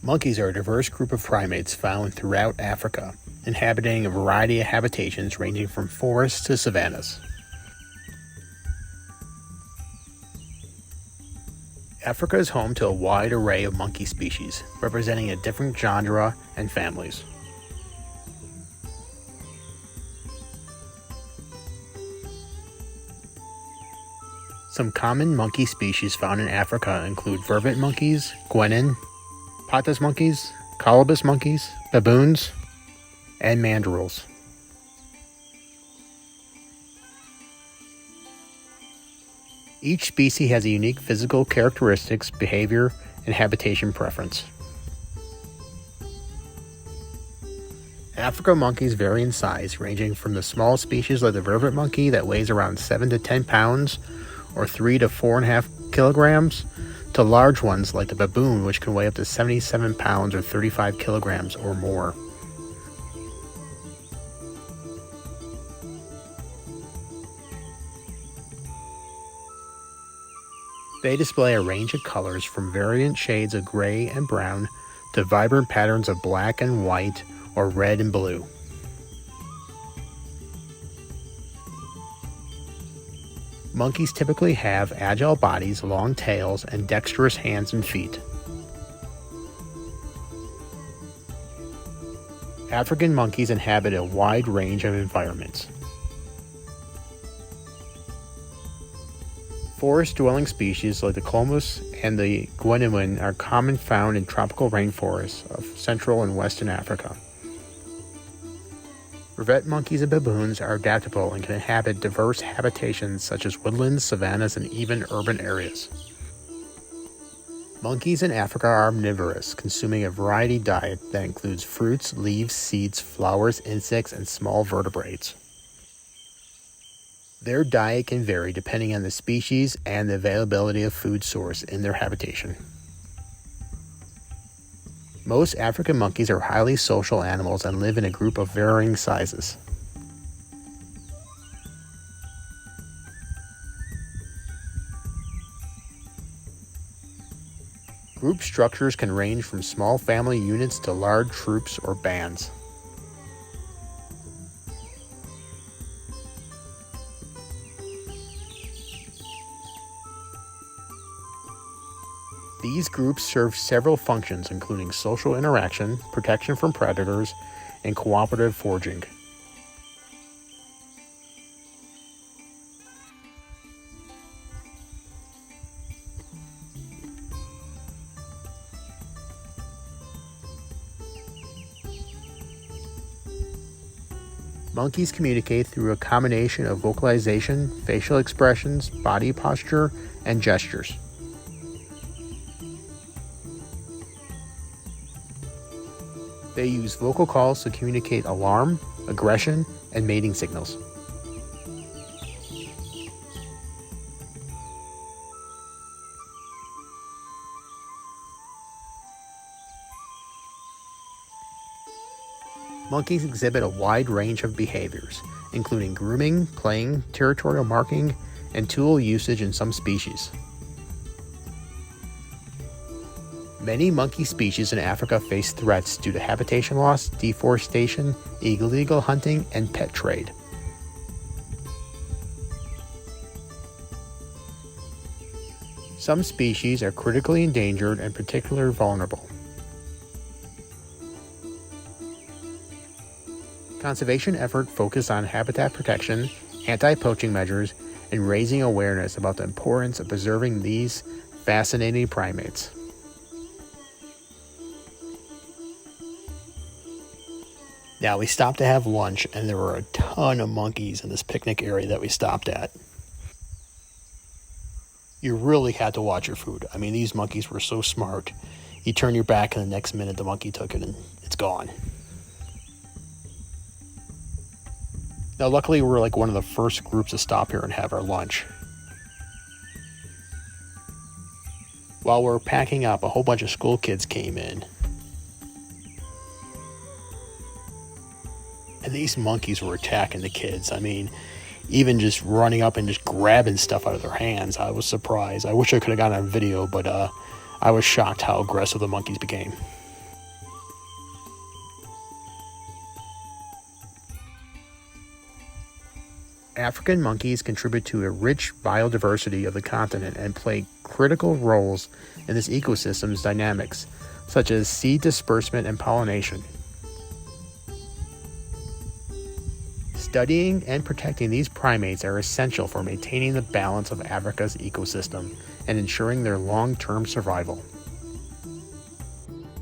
Monkeys are a diverse group of primates found throughout Africa, inhabiting a variety of habitations ranging from forests to savannas. Africa is home to a wide array of monkey species, representing a different genre and families. Some common monkey species found in Africa include vervet monkeys, guenon, pothos monkeys, colobus monkeys, baboons, and mandrills. Each species has a unique physical characteristics, behavior, and habitation preference. African monkeys vary in size, ranging from the small species like the vervet monkey that weighs around 7 to 10 pounds or 3 to 4.5 kilograms, to large ones like the baboon, which can weigh up to 77 pounds or 35 kilograms or more. They display a range of colors from variant shades of gray and brown to vibrant patterns of black and white or red and blue. Monkeys typically have agile bodies, long tails, and dexterous hands and feet. African monkeys inhabit a wide range of environments. Forest-dwelling species like the colobus and the guenon are common found in tropical rainforests of Central and Western Africa. Vervet monkeys and baboons are adaptable and can inhabit diverse habitations such as woodlands, savannas, and even urban areas. Monkeys in Africa are omnivorous, consuming a variety diet that includes fruits, leaves, seeds, flowers, insects, and small vertebrates. Their diet can vary depending on the species and the availability of food source in their habitation. Most African monkeys are highly social animals and live in a group of varying sizes. Group structures can range from small family units to large troops or bands. These groups serve several functions, including social interaction, protection from predators, and cooperative foraging. Monkeys communicate through a combination of vocalization, facial expressions, body posture, and gestures. They use vocal calls to communicate alarm, aggression, and mating signals. Monkeys exhibit a wide range of behaviors, including grooming, playing, territorial marking, and tool usage in some species. Many monkey species in Africa face threats due to habitation loss, deforestation, illegal hunting, and pet trade. Some species are critically endangered and particularly vulnerable. Conservation efforts focus on habitat protection, anti-poaching measures, and raising awareness about the importance of preserving these fascinating primates. Now, we stopped to have lunch, and there were a ton of monkeys in this picnic area that we stopped at. You really had to watch your food. I mean, these monkeys were so smart. You turn your back, and the next minute the monkey took it, and it's gone. Now, luckily, we're like one of the first groups to stop here and have our lunch. While we're packing up, a whole bunch of school kids came in. And these monkeys were attacking the kids. I mean, even just running up and just grabbing stuff out of their hands. I was surprised. I wish I could have gotten on video, but I was shocked how aggressive the monkeys became. African monkeys contribute to a rich biodiversity of the continent and play critical roles in this ecosystem's dynamics, such as seed disbursement and pollination. Studying and protecting these primates are essential for maintaining the balance of Africa's ecosystem and ensuring their long-term survival.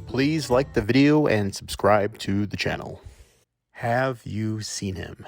Please like the video and subscribe to the channel. Have you seen him?